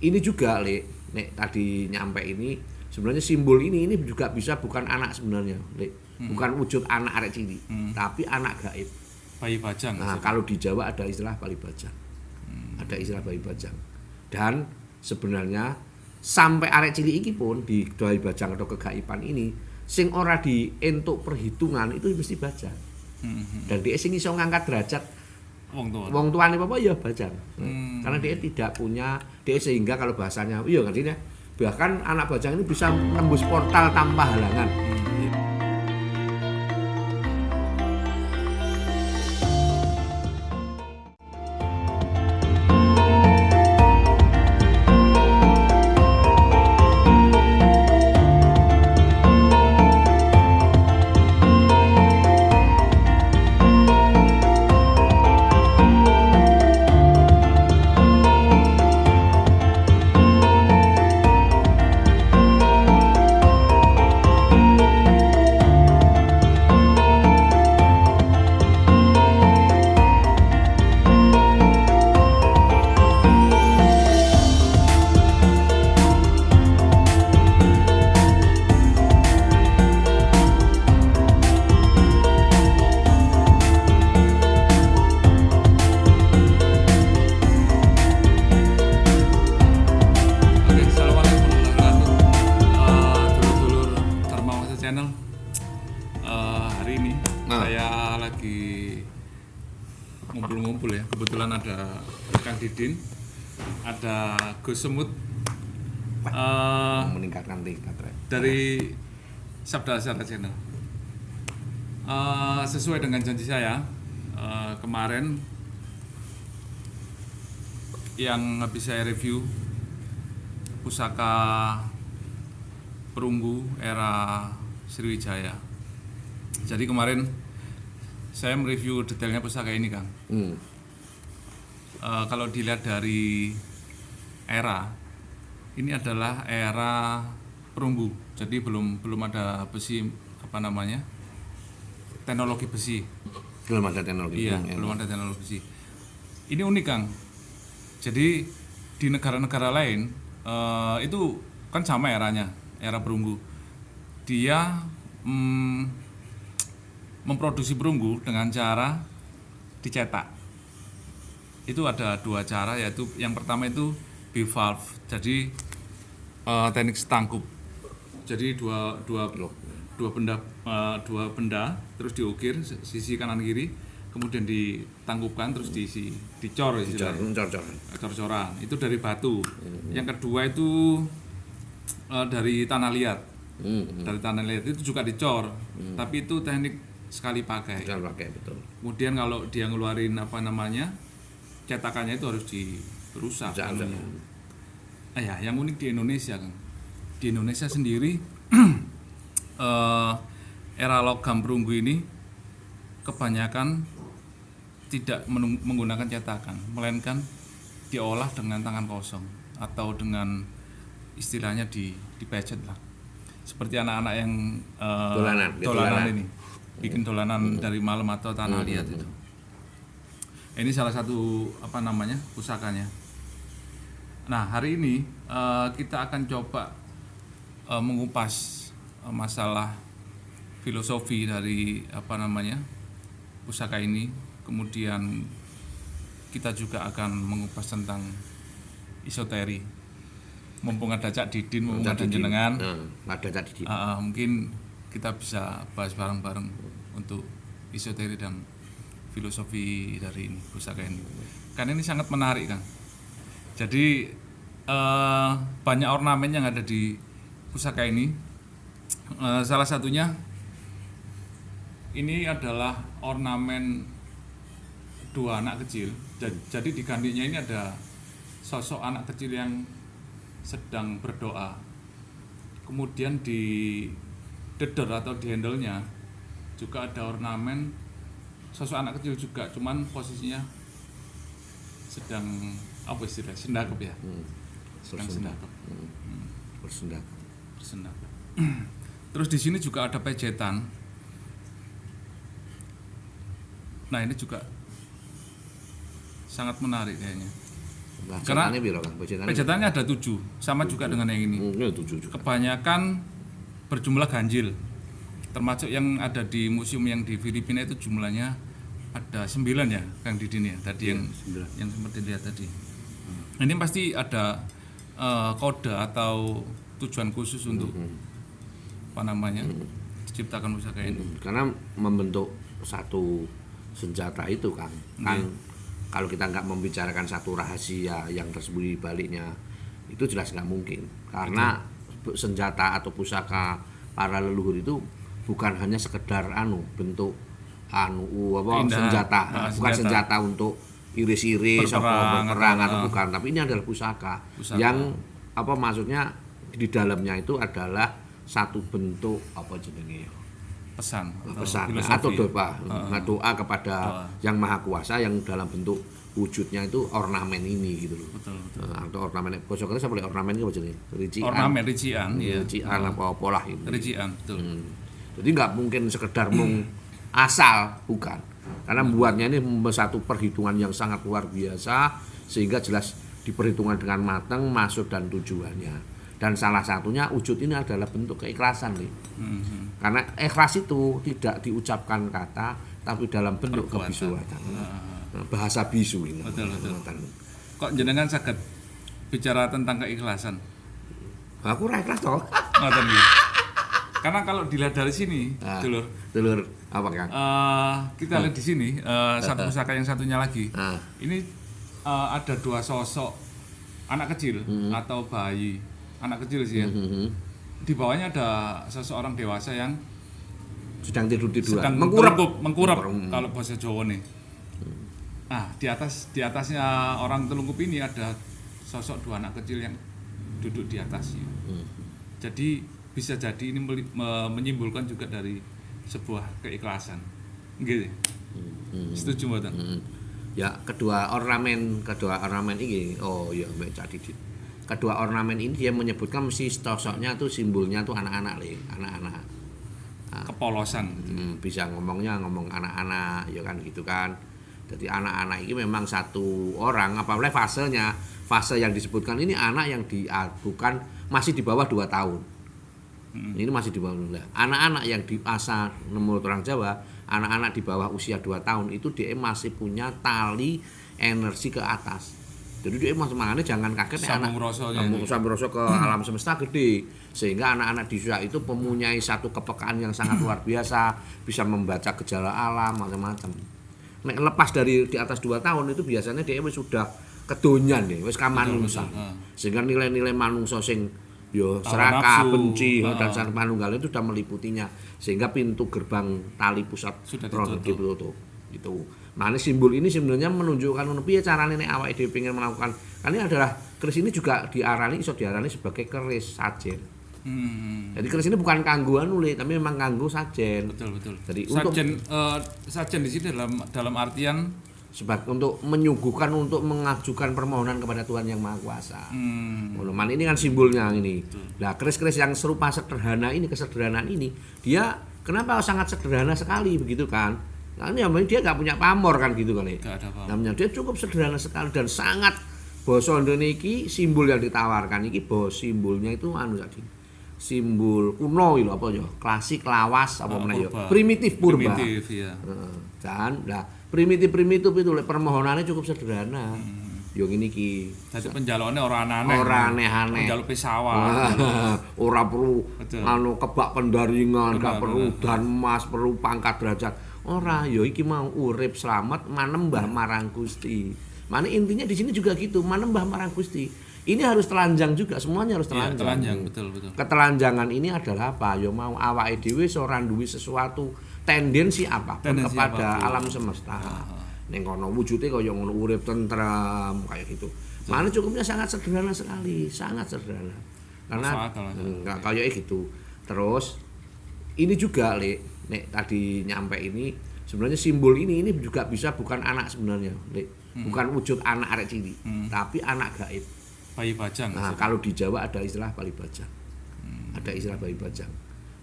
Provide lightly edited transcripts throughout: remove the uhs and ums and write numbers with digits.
ini juga nek tadi nyampe ini sebenarnya simbol ini juga bisa bukan anak sebenarnya, bukan wujud anak arek cilik, tapi anak gaib. Bayi bajang. Nah, kalau di Jawa ada istilah bayi bajang. Ada istilah bayi bajang. Dan sebenarnya sampai arek cilik iki pun di bayi bajang atau kegaiban ini sing ora dientuk perhitungan itu mesti bajang. Dan dia sing iso ngangkat derajat wong tuane apa ya bajang. Karena dia tidak punya dia sehingga kalau bahasanya iya kan ini bahkan anak bajang ini bisa tembus portal tanpa halangan. Hari ini saya lagi ngumpul-ngumpul ya. Kebetulan ada Kang Didin, ada Gus Semut, meningkatkan tingkat dari Sabda Asyara Channel. Sesuai dengan janji saya kemarin yang habis saya review pusaka perunggu era Sriwijaya. Jadi kemarin saya mereview detailnya pusaka ini, Kang. Kalau dilihat dari era, ini adalah era perunggu. Jadi belum ada besi teknologi besi. Belum ada teknologi. Iya, belum ada teknologi besi. Ini unik, Kang. Jadi di negara-negara lain itu kan sama eranya, era perunggu. Dia memproduksi perunggu dengan cara dicetak. Itu ada dua cara, yaitu yang pertama itu bivalve. Jadi teknik setangkup. Jadi dua benda terus diukir sisi kanan kiri, kemudian ditangkupkan terus dicor cor-coran. Itu dari batu. Yang kedua itu dari tanah liat. Dari tanah liat itu juga dicor, tapi itu teknik sekali pakai, betul. Kemudian kalau dia ngeluarin cetakannya itu harus dirusak. Yang unik di Indonesia, Kang. Di Indonesia sendiri era logam perunggu ini kebanyakan tidak menggunakan cetakan, melainkan diolah dengan tangan kosong atau dengan istilahnya dipecet lah. Seperti anak-anak yang dolanan ini. Bikin dolanan dari malam atau tanah liat itu. Ini salah satu pusakanya. Nah, hari ini kita akan coba mengupas masalah filosofi dari pusaka ini. Kemudian kita juga akan mengupas tentang esoteri. Mumpung ada Cak Didin, mumpung ada jenengan, ada Cak Didin. Mungkin kita bisa bahas bareng-bareng untuk esoteri dan filosofi dari ini, pusaka ini. Karena ini sangat menarik, Kang. Jadi banyak ornamen yang ada di pusaka ini. Salah satunya ini adalah ornamen dua anak kecil. Jadi di gandinya ini ada sosok anak kecil yang sedang berdoa. Kemudian di dedor atau di handle-nya juga ada ornamen sosok anak kecil juga, cuman posisinya sedang sendakep ya. Sedang sendakep. Bersendakep. Terus di sini juga ada pejetan. Nah, ini juga sangat menarik kayaknya. Nah, Karena setannya piro, Kang? Pejetannya pejetannya ada 7, sama juga dengan yang ini. ya 7 juga. Kebanyakan berjumlah ganjil. Termasuk yang ada di museum yang di Filipina itu jumlahnya ada 9 ya, Kang Didin ya. Tadi yang seperti lihat tadi. Ini pasti ada kode atau tujuan khusus untuk apa namanya? Diciptakan pusaka ini. Karena membentuk satu senjata itu kan kalau kita nggak membicarakan satu rahasia yang tersembunyi di baliknya itu jelas nggak mungkin, karena senjata atau pusaka para leluhur itu bukan hanya sekedar bentuk senjata, bukan senjata untuk iris-iris atau berperang atau bukan, tapi ini adalah pusaka. Yang maksudnya di dalamnya itu adalah satu bentuk pesan atau doa kepada yang maha kuasa yang dalam bentuk wujudnya itu ornamen ini gitu loh. Betul. Atau ornamen posokannya sampai ornamen itu apa jenis? Rician apa pola itu. Rician, betul. Jadi nggak mungkin sekedar asal, bukan. Karena buatnya ini satu perhitungan yang sangat luar biasa sehingga jelas diperhitungkan dengan matang maksud dan tujuannya. Dan salah satunya wujud ini adalah bentuk keikhlasan nih. Karena ikhlas itu tidak diucapkan kata tapi dalam bentuk kebisuan. Bahasa bisu ini. Betul. Kok jenengan saged bicara tentang keikhlasan? Aku ora ikhlas toh. Karena kalau dilihat dari sini, dulur apa Kang? Kita lihat di sini satu pusaka yang satunya lagi. Ini ada 2 sosok anak kecil atau bayi. Anak kecil sih ya. Di bawahnya ada seseorang dewasa yang sedang tidur-tiduran. Mengkurap kalau bahasa Jawa nih. Nah, di atasnya orang telungkup ini ada sosok 2 anak kecil yang duduk di atasnya. Jadi bisa jadi ini menyimpulkan juga dari sebuah keikhlasan. Gitu. Setuju mboten? Ya, kedua ornamen ini Mbak Cadidit. Kedua ornamen ini dia menyebutkan mesti sosoknya tuh simbolnya tuh anak-anak. Kepolosan. Bisa ngomong anak-anak ya kan gitu kan. Jadi anak-anak ini memang satu orang, apalagi fase yang disebutkan ini anak yang bukan masih di bawah 2 tahun. Ini masih di bawah. Anak-anak yang di masa menurut orang Jawa, anak-anak di bawah usia 2 tahun itu dia masih punya tali energi ke atas. Jadi dia makanya jangan kaget sambung rasa ke alam semesta gede, sehingga anak-anak di usia itu mempunyai satu kepekaan yang sangat luar biasa, bisa membaca gejala alam macam-macam. Nek lepas dari di atas 2 tahun itu biasanya dia sudah kedonyan deh, wis kamanungsa. Sehingga nilai-nilai manungsa sing serakah, benci dan sangat manunggal itu sudah meliputinya, sehingga pintu gerbang tali pusat roh ditutup. Gitu. Nah, ini simbol ini sebenarnya menunjukkan piye carane nek awake dhewe pengen melakukan. Karena adalah keris ini juga diarani sebagai keris sajen. Jadi keris ini bukan kanggo tapi memang kanggo sajen. Betul. Jadi sajen di sini dalam artian untuk menyuguhkan, untuk mengajukan permohonan kepada Tuhan Yang Maha Kuasa. Ini kan simbolnya ini. Nah, keris-keris yang serupa kesederhanaan ini, dia kenapa sangat sederhana sekali begitu kan? Nah, ini dia nggak punya pamor kan gitu kali. Namanya dia cukup sederhana sekali dan sangat basa Indonesia simbol yang ditawarkan ini bahwa simbolnya itu simbol kuno itu klasik lawas primitif purba. Ya. Dan primitif itu permohonannya cukup sederhana. Yo ngene iki. Dadi penjalukane ora aneh-aneh. Ora aneh-aneh. Penjaluk sawah. Ora perlu kebak pendaringan, gak perlu dan emas, perlu pangkat derajat. Ora, ya iki mau urip selamat manembah marang Gusti. Mane intinya di sini juga gitu, manembah marang Gusti. Ini harus telanjang juga, semuanya harus telanjang. Telanjang, betul. Ketelanjangan ini adalah apa? Ya mau awake dhewe ora duwe sesuatu tendensi apapun kepada alam semesta. Ning kono wujude kaya ngono urip tentrem kayak gitu. Mane cukupnya sangat sederhana sekali, sangat sederhana. Karena enggak kayak gitu. Terus ini juga nek tadi nyampe ini sebenarnya simbol ini juga bisa bukan anak sebenarnya, bukan wujud anak arek cilik, tapi anak gaib. Bayi bajang. Nah, kalau di Jawa ada istilah bayi bajang. Ada istilah bayi bajang.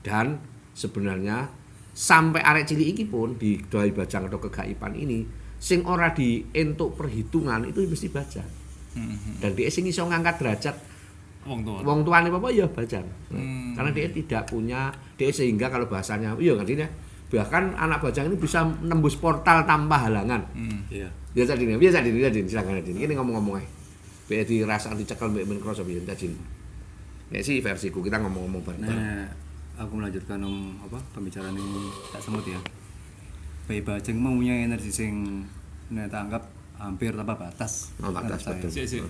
Dan sebenarnya sampai arek cilik iki pun di bayi bajang atau kegaiban ini sing ora dientuk perhitungan itu mesti bajang. Dan dia sing iso ngangkat derajat wong tuane apa ya Bajang. Karena dia tidak punya dia sehingga kalau bahasanya iya artinya bahkan anak Bajang ini bisa nembus portal tanpa halangan. Iya. Biasa Dini, silakan Dini. Ini ngomong-ngomong ae. Biar dirasa dicekel mbek men kroso biyen Dini. Nek sih versiku kita ngomong-ngomong bareng. Nah, aku melanjutkan pembicaraan ini tak semut ya. Bayi Bajang mempunyai energi sing nek tak anggap hampir tanpa batas. Batas betul. Sik.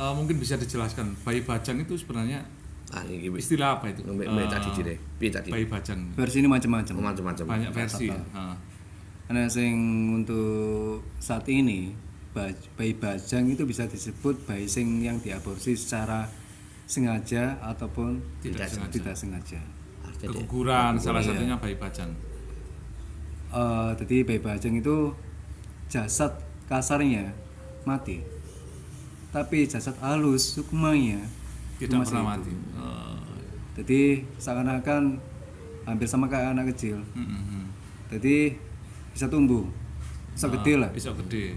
Mungkin bisa dijelaskan bayi bajang itu sebenarnya Ini wis istilah apa itu? mbek tadi Dini. Piye tadi? Bayi bajang. Versi ini macam-macam. Macam-macam. Banyak versi. Karena sing untuk saat ini bayi bajang itu bisa disebut bayi sing yang diaborsi secara sengaja ataupun Tidak sengaja. Keguguran salah satunya bayi bajang. Jadi bayi bajang itu jasad kasarnya mati, tapi jasad halus sukmanya Tidak masih pernah hidup. mati. Jadi seakan-akan hampir sama kayak anak kecil. Jadi bisa tumbuh, bisa gede lah. Bisa gede.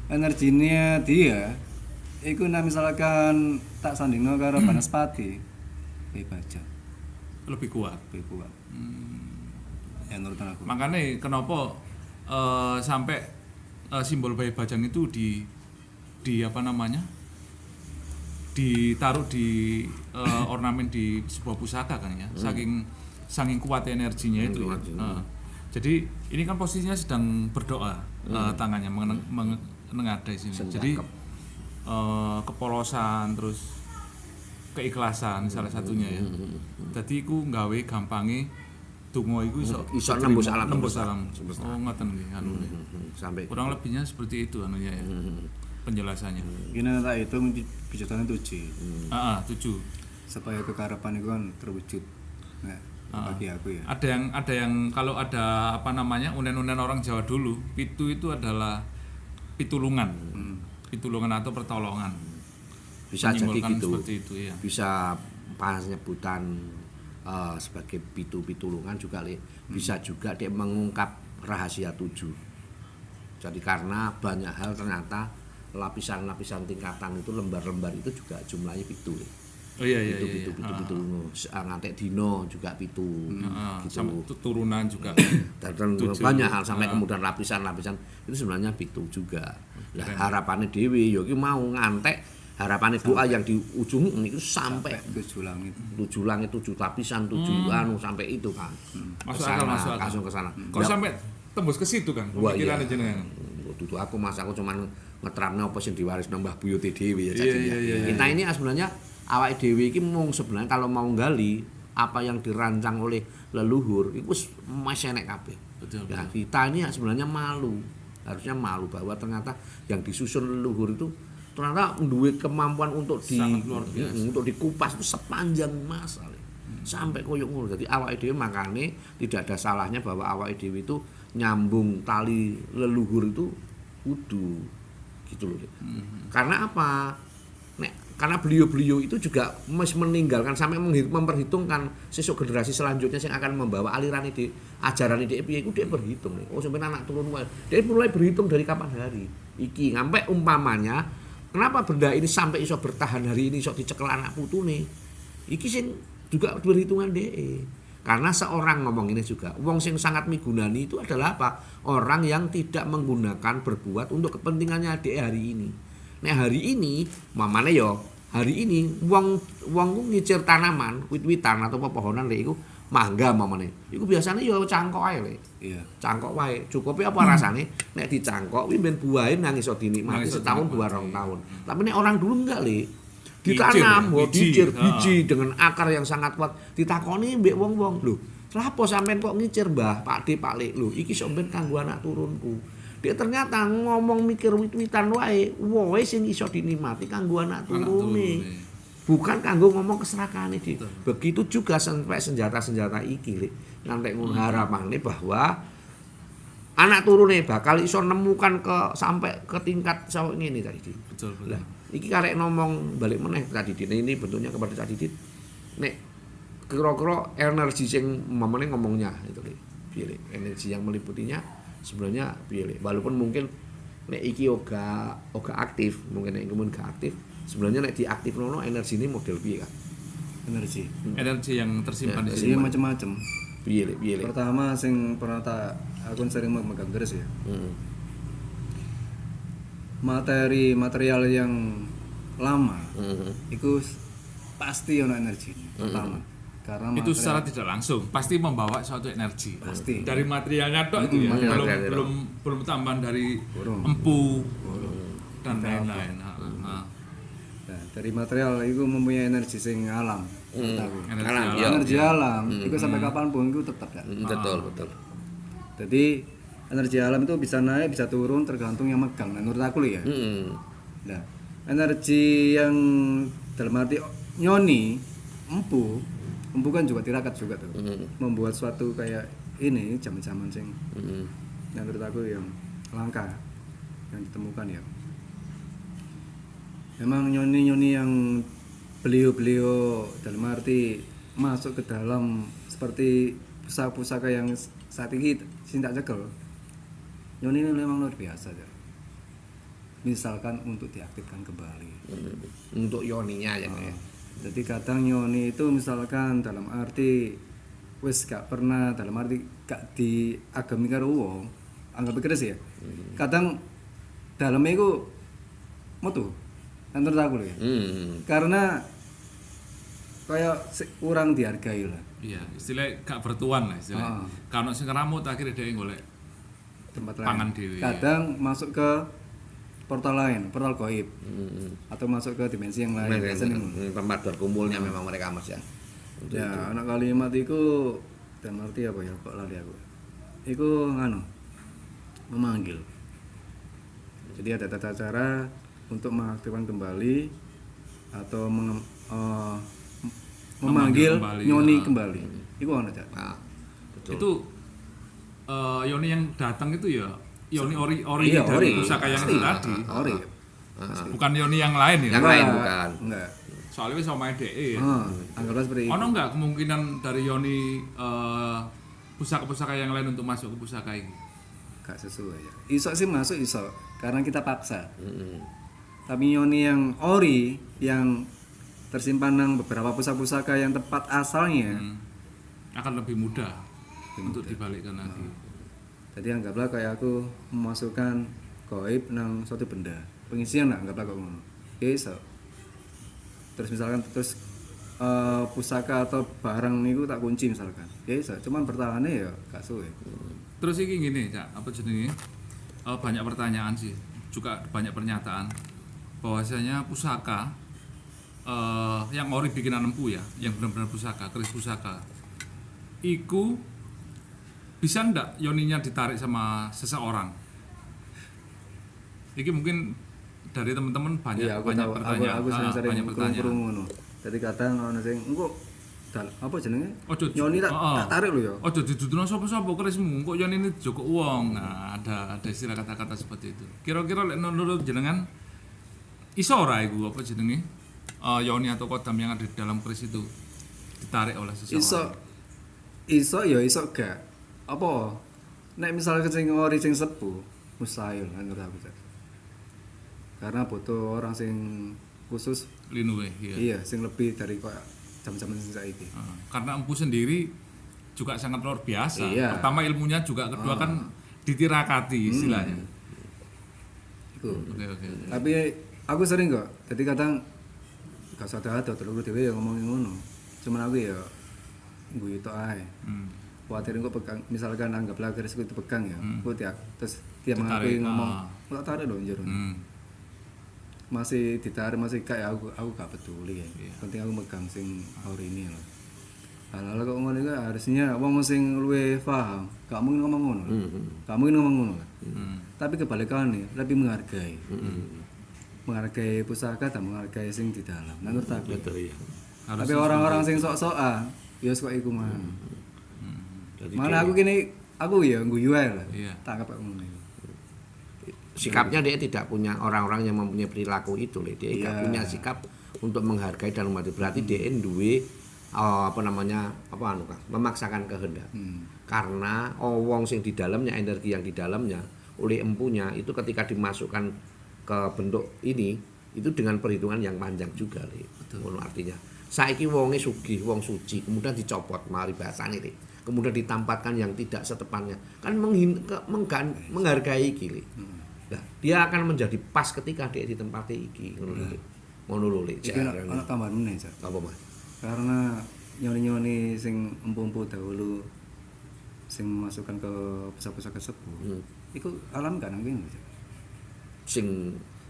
Energinya dia iku misalkan tak sandingno karo Banaspati bayi bajang Lebih kuat. lebih kuat. Ya menurut aku. Makanya kenapa sampai simbol bayi bajang itu di apa namanya? Ditaruh di ornamen di sebuah pusaka kan ya. Saking kuat energinya itu ya. Jadi ini kan posisinya sedang berdoa, tangannya menengadai sini. Jadi kepolosan terus keikhlasan salah satunya ya. Jadi iku nggawe gampange donga iku iso nembus alam. Oh ngoten nggih anu. Sampai Kurang lebihnya seperti itu anunya ya. Penjelasannya. Gini tak hitung bijaksananya 7 7. supaya kekarapan itu kan terwujud. Nah, bagi aku ya. Ada yang kalau ada apa namanya unen-unen orang Jawa dulu, pitu itu adalah pitulungan. Pitulungan atau pertolongan. bisa jadi Menyimpulkan gitu. Seperti itu ya. Bisa penyebutan sebagai pitulungan juga bisa juga dia mengungkap rahasia 7. Jadi karena banyak hal ternyata lapisan-lapisan tingkatan itu lembar-lembar itu juga jumlahnya pitu. Oh iya. Pitu ngantek dino juga pitu. Gitu. Sama turunan juga. Dan banyak hal sampai kemudian lapisan-lapisan itu sebenarnya pitu juga. Lah harapannya dewi yo ki mau ngantek harapannya doa yang di ujung itu sampai 7 langit. 7 langit 7 lapisan 7 anu sampai itu kan. Masuk akal. Langsung ke sana. Kok sampai tembus ke situ kan? Wah, iya. Pemikirannya jenengan. Dudu aku cuman ngeterapno apa sing diwarisno Mbah Buyute dhewe ya Iya. Kita ini sebenarnya awake dhewe iki mung sebenarnya kalau mau gali apa yang dirancang oleh leluhur itu masih enek kabeh. Betul. Nah, kita ini sebenarnya harusnya malu bahwa ternyata yang disusun leluhur itu ternyata duwe kemampuan untuk Sangat luar biasa. untuk dikupas itu sepanjang masa. Sampai koyo ngono. Jadi awake dhewe makane tidak ada salahnya bahwa awake dhewe itu nyambung tali leluhur itu kudu gitu loh. Karena apa? Karena beliau-beliau itu juga meninggalkan sampai memperhitungkan sesuk generasi selanjutnya yang akan membawa aliran ide ajaran ide piye iku dia berhitung. Oh sampai anak turun wae. Dia mulai berhitung dari kapan hari. Iki sampai umpamanya kenapa benda ini sampai iso bertahan hari ini iso dicekel anak putune. Iki sing juga berhitungan DE. Karena seorang ngomong ini juga, wong sing sangat migunani itu adalah apa? Orang yang tidak menggunakan berbuat untuk kepentingannya DE hari ini. Nek hari ini, mamane yo, hari ini wong ku ngicir tanaman, wit-witan atau pepohonan lek iku mangga mamane. Iku biasanya yo cangkok ae lek. Iya. Cangkok wae. Cukupe apa rasane? Nek dicangkok kuwi ben buahe nang iso dinikmati setahun 2 tahun. Tapi nek orang dulu enggak lek. Ditanam, biji dengan akar yang sangat kuat. Ditakoni mbek wong-wong, lho, lha apa sampean kok ngicir, Mbah? Pak De, Pak Lek, lho, iki sok ben kanggo anak turunku. Dia ternyata ngomong mikir wit-witan wae, wae sing iso dinikmati kanggo anak turune. Bukan kanggo ngomong keserakane iki. Begitu juga sampai senjata-senjata iki, Lek. Ngantek ngono harapane bahwa anak turune bakal iso nemukan sampai ke tingkat sawek ngene tadi. Betul. Lah, iki karek ngomong balik meneh tadi ini bentuknya kepada tadi nek kira-kira energi sing mamane ngomongnya itu piye energi yang meliputinya sebenarnya piye walaupun mungkin nek iki oga aktif, mungkin nek imun gak aktif, sebenarnya nek diaktifno energi ini model piye Kak? Energi. Energi yang tersimpan di Jadi sini. macam-macam. Piye Lek? Pertama sing pernah aku sering memegang keris ya. Heeh. Material yang lama Heeh. itu pasti ono energi pertama. Karena Itu secara tidak langsung pasti membawa suatu energi. Pasti. Dari materialnya tok itu ya. materialnya Belum tambahan dari Burung. empu dan lain-lain. Heeh. Nah, dari material itu mempunyai energi sing alam. Tahu. Energi Alam, alam. iya. Energi alam itu sampai kapanpun itu tetap ya. Betul. Jadi energi alam itu bisa naik, bisa turun tergantung yang megang. Nah, menurut aku ya. Heeh. Nah, energi yang dalam arti nyoni, empu kan juga tirakat juga tuh. Membuat suatu kayak ini zaman-zaman sing yang menurut aku yang langka yang ditemukan ya. Memang nyoni-nyoni yang beliau dalam arti masuk ke dalam seperti pusaka-pusaka yang saat ini tak cekel. Nyoni ini memang luar biasa ya. Misalkan untuk diaktifkan kembali. Untuk yoninya ya. Jadi kadang nyoni itu misalkan dalam arti wis gak pernah dalam arti gak diagami karo wong, anggap keris ya. Kadang dalamnya itu metu. Menurut aku ya. Karena kayak kurang dihargai lah Iya, istilahnya gak bertuan lah istilahnya. Kalau sing keramut akhirnya dia golek tempat pangan lain. dewe. Kadang masuk ke portal lain, portal gaib. Atau masuk ke dimensi yang lain. Biasanya ngono. Tempat berkumpulnya memang mereka Mas ya. Ya, anak kalimat itu dan arti apa ya? Kok lali aku. Iku nganu memanggil. Jadi ada tata cara untuk mengaktifkan kembali atau memanggil kembali, nyoni ya. kembali. Iku ana, Cak. Nah, betul. Itu Yoni yang datang itu ya Yoni ori Iya, dari ori. pusaka yang Pasti. itu tadi. Ori. Bukan Yoni yang lain ya. Yang lain bukan. Enggak. Soalnya wis omahe DE. Anggaplah seperti itu. Ono enggak kemungkinan dari Yoni pusaka-pusaka yang lain untuk masuk ke pusaka ini? Gak sesuai ya. Iso sih masuk iso karena kita paksa. Tapi nyoni yang ori yang tersimpan nang beberapa pusaka-pusaka yang tepat asalnya. Akan lebih mudah untuk dibalikkan lagi. Jadi anggaplah kayak aku memasukkan gaib nang suatu benda. Pengisian lah anggaplah kok ngono. Ya iso. Terus misalkan pusaka atau barang niku tak kunci misalkan. Ya iso, cuman bertahannya ya gak suwe. Terus iki gini, Cak, apa jenenge? Banyak pertanyaan sih, juga banyak pernyataan bahwasanya pusaka yang ori bikinan empu ya, yang benar-benar pusaka, keris pusaka. Iku bisa ndak yoninya ditarik sama seseorang? Iki mungkin dari teman-teman banyak Iya, aku banyak tahu. pertanyaan. Aku sering Banyak pertanyaan. krungu ngono. Jadi kadang ana sing engko apa jenenge? Ojo, Nyoni tak tarik lho ya. Ojo didudukno sapa-sapa kerismu, kok yen ini joko uang. Nah, ada istilah kata-kata seperti itu. Kira-kira lek menurut jenengan iso ora iku apa jenenge? Yoni atau kodam yang ada di dalam keris itu ditarik oleh seseorang. Iso ya iso gak. Apa? Nek misalnya sing ori sing sepuh, mustahil menurut aku. Cak. Karena butuh orang sing khusus Linuwe, iya. iya sing lebih dari kok jam-jaman sing saiki. Karena empu sendiri juga sangat luar biasa. Iya. Pertama ilmunya juga, kedua kan ditirakati istilahnya. Iku. Oke. Tapi aku sering kok. Jadi kadang gak sadar terus dhewe ya ngomongin ngono. Cuman aku ya guyu tok ae. Khawatir kok pegang misalkan anggaplah keris itu pegang ya. Kok tiap terus dia mengakui ngomong, "Kok tarik lho njero." Masih ditarik masih kayak aku gak peduli ya. Penting aku megang sing ori ini loh. Hal-hal kok ngono iki harusnya wong sing luwih paham, gak mungkin ngomong ngono. Gak mungkin ngomong ngono. Tapi kebalikannya lebih menghargai. Menghargai pusaka dan menghargai sing di dalam. Nah, menurut aku. Betul ya. Tapi orang-orang sing sok-sokan ya kok iku mah. Mana aku gini aku ya guyu ae lah. Iya. Tak kepek ngono iki. Sikapnya dia tidak punya orang-orang yang mempunyai perilaku itu, dia tidak Iya. punya sikap untuk menghargai dan menghormati. Berarti dia duwe memaksakan kehendak. Karena wong sing di dalamnya, energi yang di dalamnya oleh empunya itu ketika dimasukkan ke bentuk ini itu dengan perhitungan yang panjang juga Le. Ngono artinya. Saiki wonge sugih, wong suci, kemudian dicopot mari bahasane Le. Kemudian ditampatkan yang tidak setepatnya. Kan menghargai iki Le. Nah, dia akan menjadi pas ketika dia ditempati iki ngono Le. Ngono lho Le. Iki ana tambahan meneh, Cak. Apa Mas? Karena nyoni-nyoni sing empu-empu dahulu sing memasukkan ke pusat-pusat kesepuh. Iku alam gak nang kene, Cak.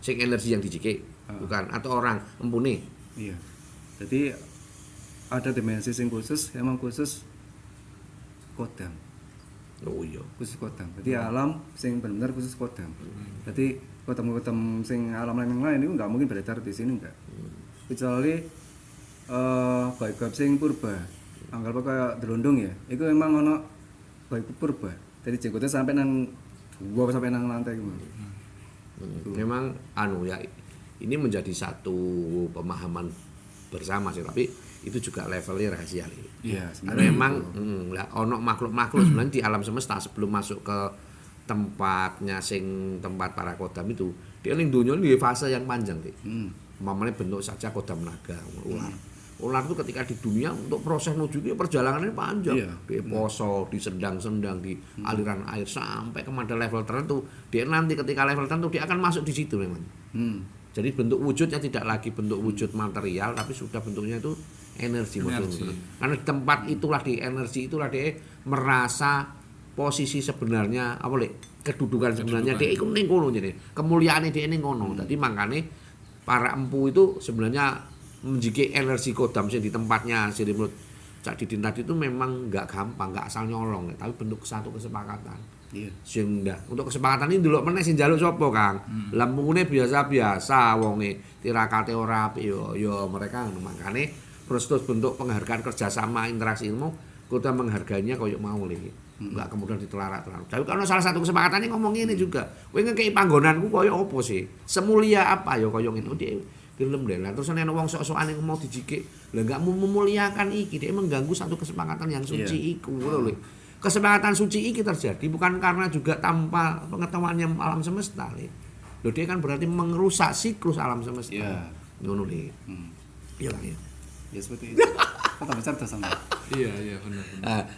Sing energi yang dijike bukan atau orang empune. Iya. Jadi ada dimensi sing khusus, emang khusus kodam. Oh iya. Khusus kodam. Jadi alam sing benar khusus kodam. Jadi kodam-kodam sing alam yang lain itu nggak mungkin beredar di sini enggak. Kecuali baik sing purba. Anggap kayak delondong ya. Itu memang ono baik purba. Jadi jenggotnya sampai nang gua sampai nang lantai gitu. Memang ya ini menjadi satu pemahaman bersama sih, tapi itu juga levelnya rahasia. Iya, Karena memang ono makhluk-makhluk sebenarnya di alam semesta sebelum masuk ke tempat para kodam itu, dia ning donya ini fase yang panjang deh. Umpamanya bentuk saja kodam naga, ular. Ular itu ketika di dunia untuk proses menuju ke perjalanannya panjang. Iya. Di poso, di sendang-sendang, di aliran air sampai kepada level tertentu. Dia nanti ketika level tertentu dia akan masuk di situ memang. Jadi bentuk wujudnya tidak lagi bentuk wujud material tapi sudah bentuknya itu energi. Karena di tempat itulah di energi itulah dia merasa posisi sebenarnya apa kedudukan sebenarnya dia iku ning kono jadi kemuliaane dia ning kono. Dadi makane para empu itu sebenarnya menjiki energi kodam sing di tempatnya sing menurut Cak Didin tadi itu memang enggak gampang, enggak asal nyolong tapi bentuk satu kesepakatan. Iya. Sing ndah untuk kesepakatan ini ndelok meneh sing njaluk sapa Kang. Lah mungune biasa-biasa wonge tirakate ora apik yo mereka makane terus bentuk penghargaan kerjasama interaksi ilmu kita menghargainya koyo mau Le. Enggak kemudian ditelarak-telarak. Tapi kalau salah satu kesepakatannya ngomong ini juga. Kowe ngekeki panggonanku koyo apa sih? Semulia apa ya koyo ngene dia gelem deh. Lah terus ana wong sok-sokan yang mau dijikik, lah enggak memuliakan iki, dia mengganggu satu kesepakatan yang suci iku ngono lho. Kesepakatan suci iki terjadi bukan karena juga tanpa pengetahuannya alam semesta Le. Lho dia kan berarti merusak siklus alam semesta. Iya. Ngono Le. Iya lah ya. Ya seperti itu. Kata besar dah sama. Iya benar.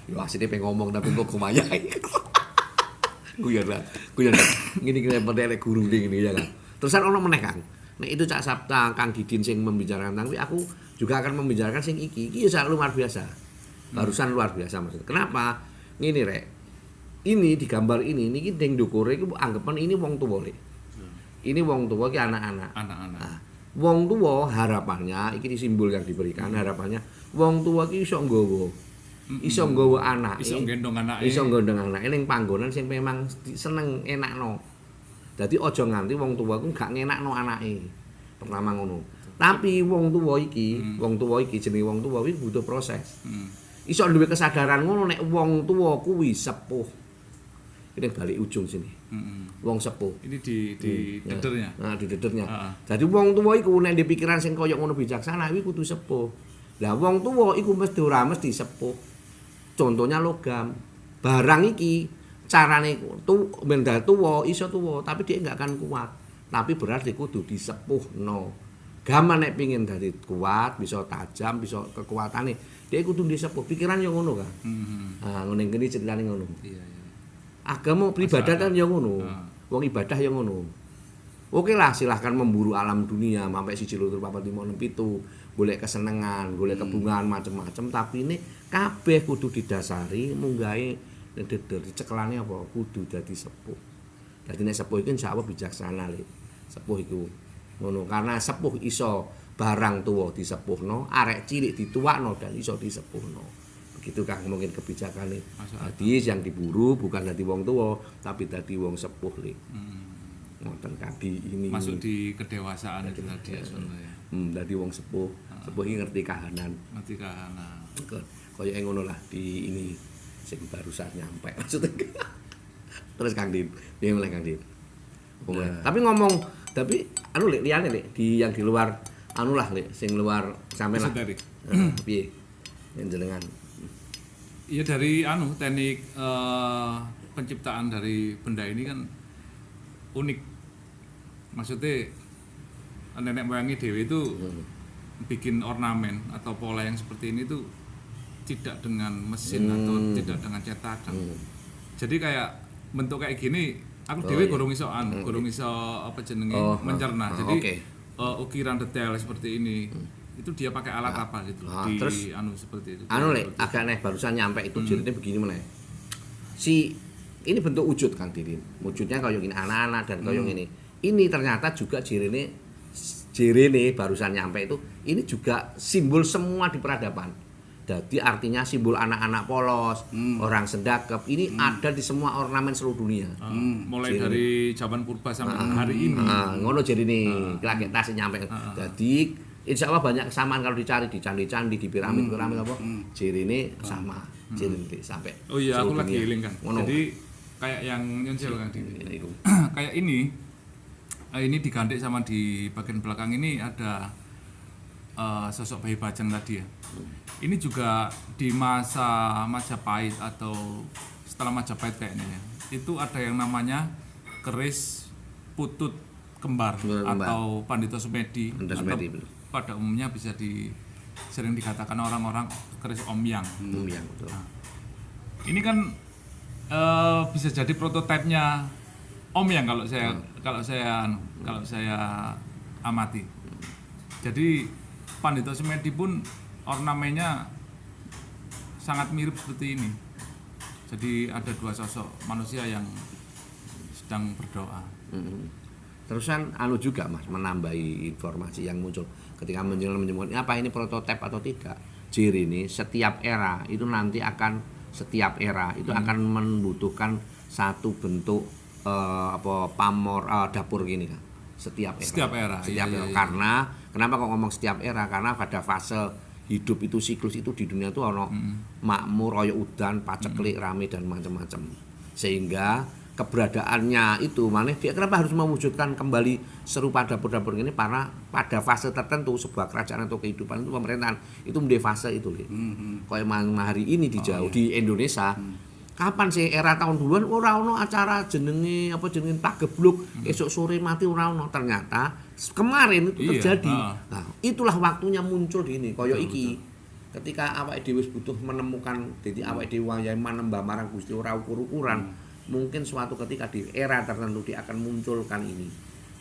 Yo asine pengen ngomong tapi kok gomayai. Guyon lah. Ngene lek guru ngene ya kan. Terusan ono meneh Kang. Nek itu Cak Sabta, Kang Didin sing membicarakan tapi aku juga akan membicarakan sing iki. Iki ya luar biasa. Barusan luar biasa maksudnya. Kenapa? Ngene rek. Ini di gambar ini niki ding ndukure iki anggapan ini wong tuwa Le. Ini wong tuwa iki anak-anak. Nah, wong tuwa harapannya iki simbol yang diberikan harapannya wong tuwa iki iso nggawa anak. Iso nggendong anake. Iso nggendong anake ning panggonan sing memang seneng enakno. Dadi aja nganti wong tuwa ku gak ngenakno anake. Pertama ngono. Tapi wong tuwa iki jenenge wong tuwa kuwi butuh proses. Iso duwe kesadaran ngono nek wong tuwa kuwi sepuh. Ini balik ujung sini. Wong sepuh. Ini di dedernya. Nah, di dedernya. Jadi wong tuwa iku nek ndek pikiran sing kaya ngono bijaksana kuwi kudu sepuh. Lah wong tuwa iku mesti sepuh. Contohnya logam. Barang iki carane mendah tuwa iso tuwa tapi dia enggak akan kuat. Tapi berarti kudu disepuhno. Gaman nek pengin dadi kuat, bisa tajam, bisa kekuatane, dia kudu disepuh. Pikiran yo ngono kan. Ngono ngene ceritane ngono. Iya. Agama beribadah kan yo ngono. Wong ibadah yo ngono. Oke lah silahkan memburu alam dunia sampai 1 2 3 4 5 6 7 golek kesenengan, golek kebungaan macam-macam tapi ini kabeh kudu didasari munggahe deder cekelane apa kudu dadi sepuh. Dadi nek sepuh iku insyaallah bijaksana Le. Sepuh iku ngono karena sepuh iso barang tuwa disepuhno, arek cilik dituakno dan iso disepuhno. Begitu Kang mungkin kebijakane. Dadi yang diburu bukan dadi wong tuwa tapi dadi wong sepuh Le. Ngoten kadi ini. Masuk di kedewasaan itu tadi ya sebenarnya. Dadi wong sepuh. Sepuh iki ngerti kahanan. Ngerti kahanan. Kaya ngono lah di ini sing barusan nyampe maksudnya. Terus Kang Din, dia mulai Kang Din. Tapi ngomong, tapi Le liyane Le di yang di luar lah Le sing luar sampean lah. Piye? Jenengan. Iya dari teknik penciptaan dari benda ini kan unik. Maksudnya nenek moyangnya dewi itu bikin ornamen atau pola yang seperti ini tuh tidak dengan mesin atau tidak dengan cetakan. Jadi kayak bentuk kayak gini aku dewi gorong iso gorong iso apa jenenge mencerna. Jadi ukiran detail seperti ini itu dia pakai alat apa gitu di terus, seperti itu. Agak nih barusan nyampe itu jadi begini meneh. Ini bentuk wujud kan Diri. Wujudnya kayak gini anak-anak dan kayak gini. Ini ternyata juga jirene barusan nyampe itu ini juga simbol semua di peradaban. Jadi artinya simbol anak-anak polos, orang sendakep ini ada di semua ornamen seluruh dunia. Mulai dari zaman purba sampai hari ini. Ngono jirene lagi tas nyampe. Jadi insya Allah banyak kesamaan kalau dicari di candi-candi, di piramid-piramid apa. Jirene sama. Jirene sampai. Oh iya, aku lagi eling kan. Ngono. Jadi kayak yang nyonsel kan kayak ini diganti sama di bagian belakang ini ada sosok bayi bajang tadi ya. Ini juga di masa Majapahit atau setelah Majapahit kayaknya ya. Itu ada yang namanya keris putut kembar atau Pandito Sumedi atau pada umumnya bisa sering dikatakan orang-orang keris Omyang. Betul. Nah, ini kan bisa jadi prototipenya Omyang kalau saya amati. Jadi Pandito Sumedi pun ornamennya sangat mirip seperti ini. Jadi ada dua sosok manusia yang sedang berdoa. Terusan juga Mas menambahi informasi yang muncul ketika menyebut apa ini prototip atau tidak. Jiri ini setiap era itu akan membutuhkan satu bentuk pamor dapur gini kan. Setiap era. Iya. Karena kenapa kok ngomong setiap era? Karena pada fase hidup itu siklus itu di dunia itu ono makmur, royo udan, paceklik, rame dan macam-macam. Sehingga keberadaannya itu dia kenapa harus mewujudkan kembali serupa dapur-dapur ini karena pada fase tertentu sebuah kerajaan atau kehidupan itu pemerintahan itu menjadi fase itu kayak hari ini di di Indonesia kapan sih era tahun duluan ora ono acara jenenge pagebluk esok sore mati ora ono ternyata kemarin itu terjadi. Nah, itulah waktunya muncul di ini kaya iki. Ketika awake dhewe butuh menemukan dadi awake dhewe wayahe manembah marang Gusti ora ukur-ukuran, mungkin suatu ketika di era tertentu dia akan munculkan ini.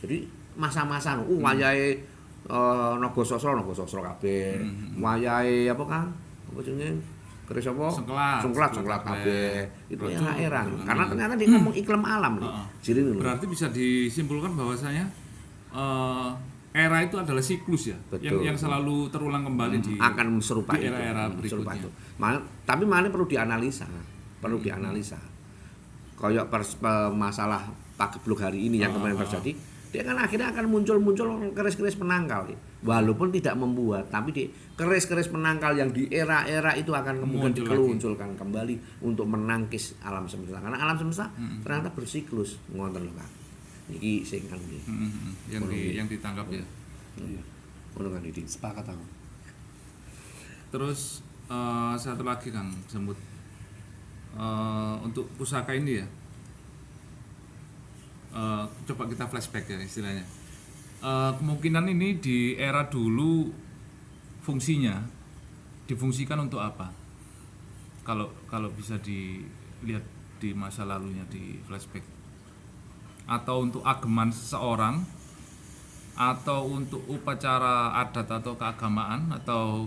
Jadi masa-masa wayahe naga sasra kabeh. Wayahe apa kan? Apa jenenge? Keris apa? Sengklat kabeh. Itu era. Karena ternyata dia ngomong iklim alam nih. Jadi berarti bisa disimpulkan bahwasanya era itu adalah siklus ya. Yang selalu terulang kembali akan serupa di era-era berikutnya. Tapi mana perlu dianalisa. Kayak masalah pagebluk hari ini yang kemarin terjadi, dia kan akhirnya akan muncul keris-keris penangkal. Walaupun tidak membuat, tapi di keris-keris penangkal yang di era-era itu akan kemudian dimunculkan kembali untuk menangkis alam semesta. Karena alam semesta ternyata bersiklus, ngoten lho Kang. Iki sing kan yang ditangkap ya. Iya. Ngono kan iki. Sepakat aku. Terus satu lagi Kang Semut. Untuk pusaka ini ya. Coba kita flashback ya istilahnya. Kemungkinan ini di era dulu fungsinya difungsikan untuk apa? Kalau bisa dilihat di masa lalunya di flashback. Atau untuk ageman seseorang, atau untuk upacara adat atau keagamaan, atau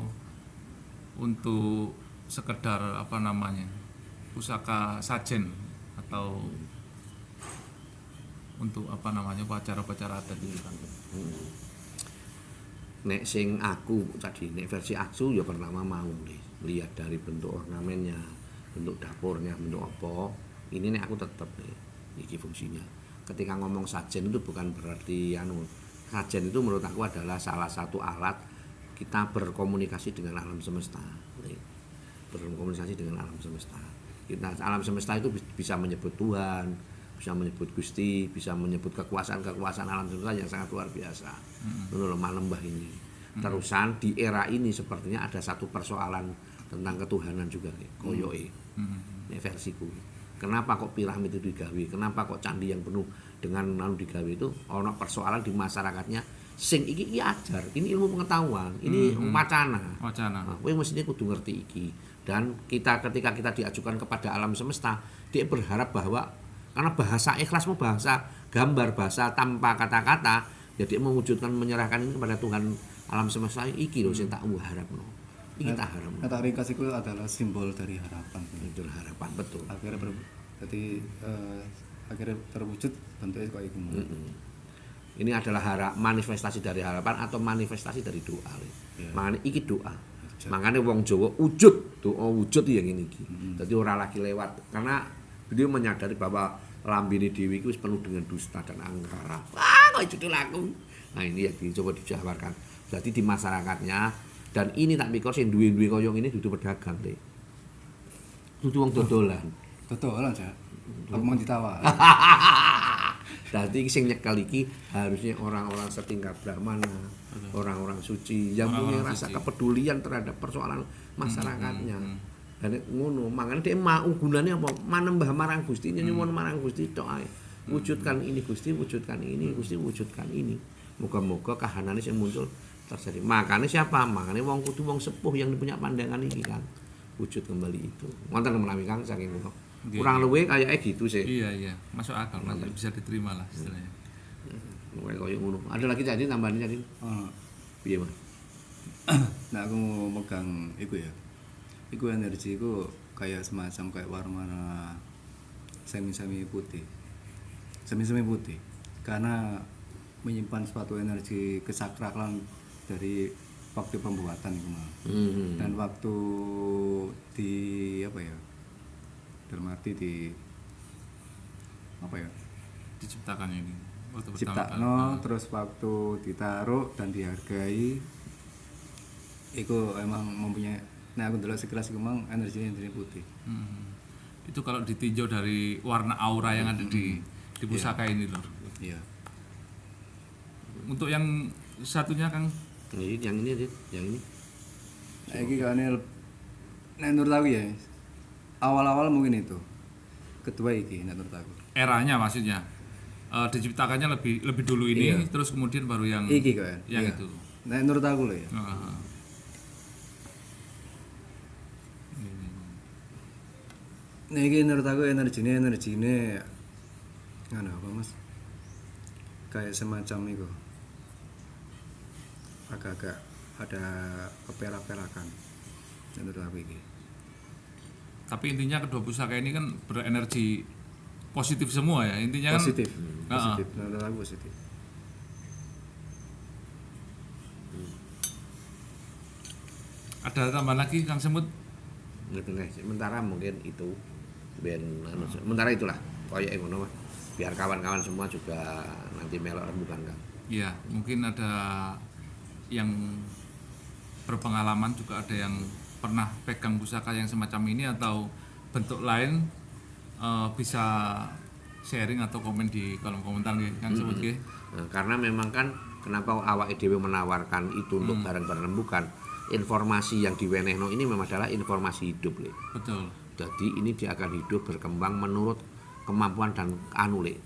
untuk sekedar pusaka sajen, atau untuk upacara-upacara adat itu kan. Nek sing aku tadi nek versi aku ya pertama mau lihat dari bentuk ornamennya, bentuk dapurnya, bentuk apa. Ini nek aku tetep iki fungsinya. Ketika ngomong sajen itu bukan berarti sajen itu menurut aku adalah salah satu alat kita berkomunikasi dengan alam semesta. Berkomunikasi dengan alam semesta. Alam semesta itu bisa menyebut Tuhan, bisa menyebut Gusti, bisa menyebut kekuasaan alam semesta yang sangat luar biasa. Menurut manembah ini. Terusan di era ini sepertinya ada satu persoalan tentang ketuhanan juga koyoke. Ini versiku. Kenapa kok piramid itu digawe? Kenapa kok candi yang penuh dengan digawe itu ono persoalan di masyarakatnya sing iki ajar, ini ilmu pengetahuan, ini wacana. Wacana. Nah, kowe mestinya kudu ngerti iki. Dan ketika kita diajukan kepada alam semesta, dia berharap bahwa karena bahasa ikhlas mau bahasa gambar, bahasa tanpa kata-kata, jadi mewujudkan menyerahkan ini kepada Tuhan alam semesta iki lho sing tak harapno. Iki tak harapno. Kata ringkas itu adalah simbol dari harapan. Itu harapan betul. Akhirnya terwujud bentuknya kayak gitu. Ini adalah manifestasi dari harapan atau manifestasi dari doa. Makanya iki doa. Makanya wong Jawa doa wujud yang ini iki. Jadi orang lagi lewat karena beliau menyadari bahwa lambene dewi itu penuh dengan dusta dan angkara. Wah, kok judul aku. Nah, ini yang dicoba dijabarkan. Jadi di masyarakatnya dan ini tak mikir sing duwe-duwe koyong ini dudu pedagang, Teh. Dudu wong dodolan. Dodolan aja. Aku mau ditawar. Berarti sing nyekel iki harusnya orang-orang setingkat brahmana, orang-orang suci yang punya rasa kepedulian terhadap persoalan masyarakatnya. Dan ngono, makanya dia mau gunane apa? Manembah marang Gusti, nyuwun marang Gusti tok ae. Wujudkan ini Gusti, wujudkan ini Gusti, wujudkan ini. Moga-moga kahanane sing muncul terjadi. Makanya siapa? Makanya wong kudu wong sepuh yang punya pandangan iki kan. Wujud kembali itu. Wonten menawi Kang saking kula. Kurang luwih kayaknya gitu sih. Iya, masuk akal, bisa diterima lah istilahnya. Kayak ngono. Ada lagi jadi tambahan jadi. Piye, Mas? Nah, aku mau megang iku ya. Iku energi iku kayak semacam kayak warna semi-semi putih. Semi-semi putih. Karena menyimpan suatu energi kesakralan dari waktu pembuatan itu mah. Dan waktu di apa ya? Dalam arti di apa ya? Diciptakan ini. Ciptakno terus waktu ditaruh dan dihargai itu emang mempunyai. Nah, aku delok sekilas iku mang energinya putih. Itu kalau ditinjau dari warna aura yang ada di pusaka ini lho. Iya. Untuk yang satunya Kang, Yang ini. Nah, iki kan menurut aku ya. Awal-awal mungkin itu. Kedua iki menurut aku. eranya maksudnya. Diciptakannya lebih dulu ini, terus kemudian baru yang Iki kan. Yang itu. Nah, menurut aku loh ya. Nah, iki menurut aku energinya ngono apa Mas? Kayak semacam itu. Agak-agak ada keperak-perakan. Menurut aku iki. Tapi intinya kedua pusaka ini kan berenergi positif semua ya, intinya Positif. kan Positif. Menurut aku positif. Ada tambahan lagi Kang Semut? Sementara mungkin itu sementara itulah kayak ngono biar kawan-kawan semua juga nanti melok rembukan Kang. Iya, mungkin ada yang berpengalaman, juga ada yang pernah pegang pusaka yang semacam ini atau bentuk lain, bisa sharing atau komen di kolom komentar nggih Kang Semut nggih. Nah, karena memang kan kenapa awake dhewe menawarkan itu untuk barang-barang rembukan, informasi yang diwenehno ini memang adalah informasi hidup Le. Betul. Jadi ini dia akan hidup berkembang menurut kemampuan dan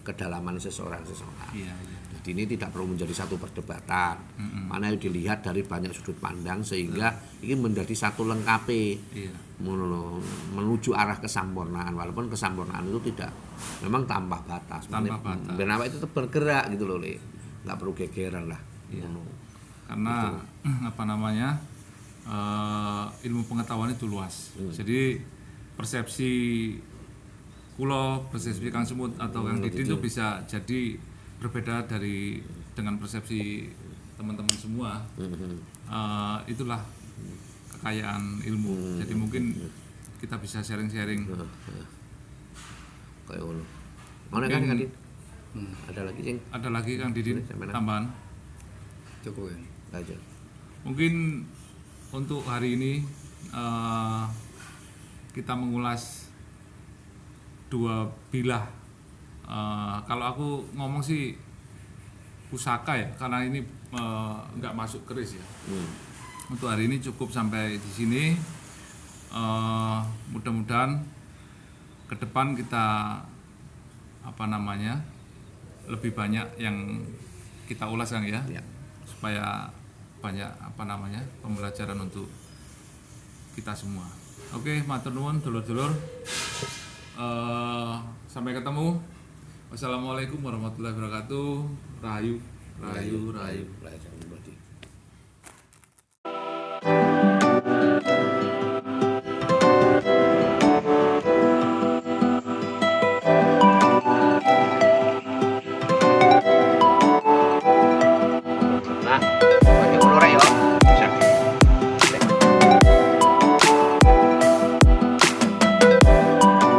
kedalaman seseorang. Iya. Jadi ini tidak perlu menjadi satu perdebatan. Mana yang dilihat dari banyak sudut pandang sehingga ini menjadi satu lengkapi. Iya. Menuju arah kesempurnaan, walaupun kesempurnaan itu tidak memang tanpa batas. Kenapa itu tetap bergerak gitu loh Le. Nggak perlu gegeran lah. Iya. Karena apa namanya? Ilmu pengetahuan itu luas. Jadi persepsi kulo, persepsi Kang Semut atau Kang Didin itu bisa jadi berbeda dengan persepsi teman-teman semua. Itulah kekayaan ilmu. Jadi mungkin kita bisa sharing-sharing. Kayak ngono. Mana Kang Didin? Ada lagi Kang Didin tambahan. Cukup ya. Aja. Mungkin untuk hari ini kita mengulas dua bilah. Kalau aku ngomong sih pusaka ya, karena ini nggak masuk keris ya. Untuk hari ini cukup sampai di sini. Mudah-mudahan ke depan kita lebih banyak yang kita ulas Kang ya, Ya. supaya banyak pembelajaran untuk kita semua. Oke, matur nuwun dulur-dulur. Sampai ketemu. Wassalamualaikum warahmatullahi wabarakatuh. Rahayu. Rahayu.